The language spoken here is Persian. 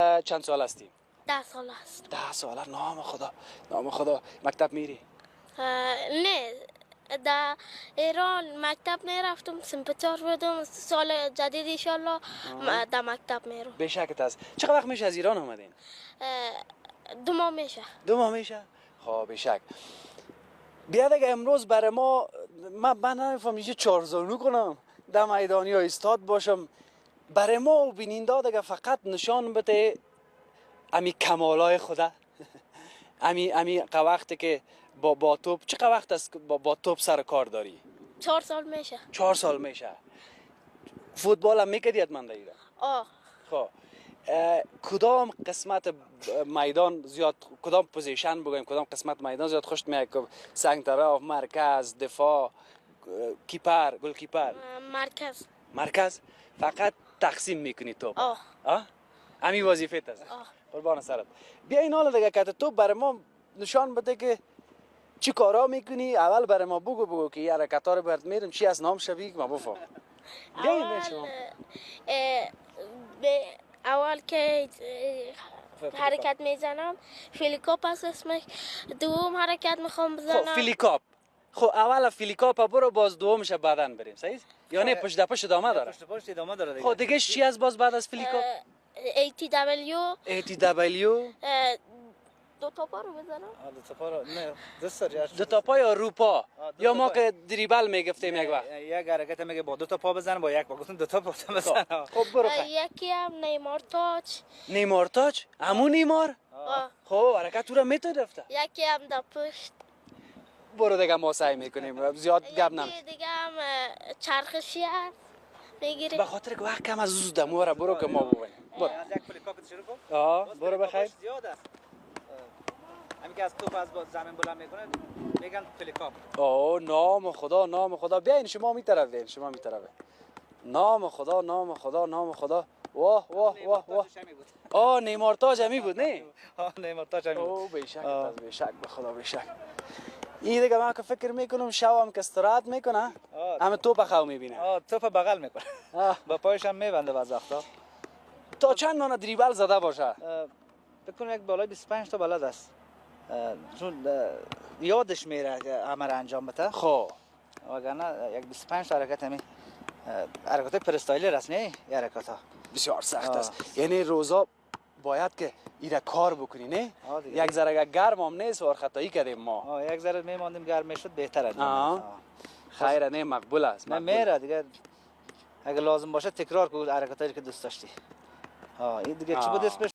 چند سال هستی؟ 10 سال است. 10 ساله. نام خدا، نام خدا. مکتب میری؟ نه، در ایران مکتب میرفتم، سنپچار بودم. سال جدید انشالله در مکتب میرم. به شکت است. چقدر وقت میشه از ایران آمدین؟ 2 ماه میشه. 2 ماه میشه؟ خب به شک. بیا دیگه امروز برای ما، من نمیفهم چه چارزانو کنم در میدانی ها استاد باشم. برای ما و بیننده دیگه فقط نشان بده امی کمالای خدا. امی وقتی که با توپ، چقدر وقت است که با توپ سر کار داری؟ 4 سال میشه. 4 سال میشه. فوتبال هم میکردی حتما در ایران؟ خب کدام قسمت میدان زیاد، کدام پوزیشن بگویم، کدام قسمت میدان زیاد خوشت میاد؟ که سنگ طرف، مرکز، دفاع، کیپر، گل کیپر؟ مرکز. فقط تقسیم میکنی توپ؟ آه. امی وظیفت است. قربان سرت. بیا این حالا دیگه که تو برای ما نشان بده که چی کارا میکنی. اول برای ما بگو که یه حرکت‌ها رو برات میرم چی از نام شوی ما بفهم. اول که حرکت میزنم فیلیکاپ است اسمش. دوم حرکت میخوام بزنم. خب فیلیکاپ. خب اول فیلیکاپ برو، باز دومش بعدن بریم. صحیح؟ یا نه پشت پشت ادامه داره؟ پشت ادامه داره دیگه. خب دیگه چی از باز بعد از فیلیکاپ؟ ATW. دو تا پا رو بزنم. دو تا پا رو نه، دو تا پا یا رو پا؟ یا ما که دریبل میگفتیم یک وقت. یک حرکت میگه با 2 تا پا بزنه، با یک پا گفتم 2 تا پا بزنه. خب برو. یکی هم نیمار تاج. نیمار تاج؟ همون نیمار؟ خب حرکت تو رو میتونی رفته. یکی هم در پشت. برو دیگه ما سعی میکنیم زیاد گپ نم. یکی دیگه هم چرخشی هست میگیری. به خاطر که وقت کم از زود دمو برو که ما ببینیم. برو. از یک فیلیکاپ شروع کن. برو بخیر. زیاد است. همین که از توپ از زمین بلند میکنه میگن فیلیکاپ. نام خدا، نام خدا. بیاین شما می طرف، بیاین شما می طرف. نام خدا، نام خدا، نام خدا. واه واه واه واه. نیمار تاج همی بود نه؟ نیمار تاج همی بود. به شک، به شک، به خدا به شک. این دیگه من که فکر میکنم شب هم که استراحت میکنه همه توپ بخو میبینه. توپ بغل میکنه. با پایش هم میبنده بعض وقتا. تا چند دانه دریبل زده باشه؟ بکنم یک بالای 25 تا بلد است. چون یادش میره همه را انجام بده. خب وگرنه یک 25 تا حرکت همی حرکت پرستایلی است نه؟ حرکت ها بسیار سخت است. یعنی روزا باید که ایره کار بکنی نه؟ یک ذره گرم هم نیست و خطایی کردیم ما. یک ذره میماندیم گرم میشد بهتره. خیر نه، مقبول است. نه میره دیگه. اگه لازم باشه تکرار کن حرکتایی که دوست داشتی. این دیگه چی بود اسمش؟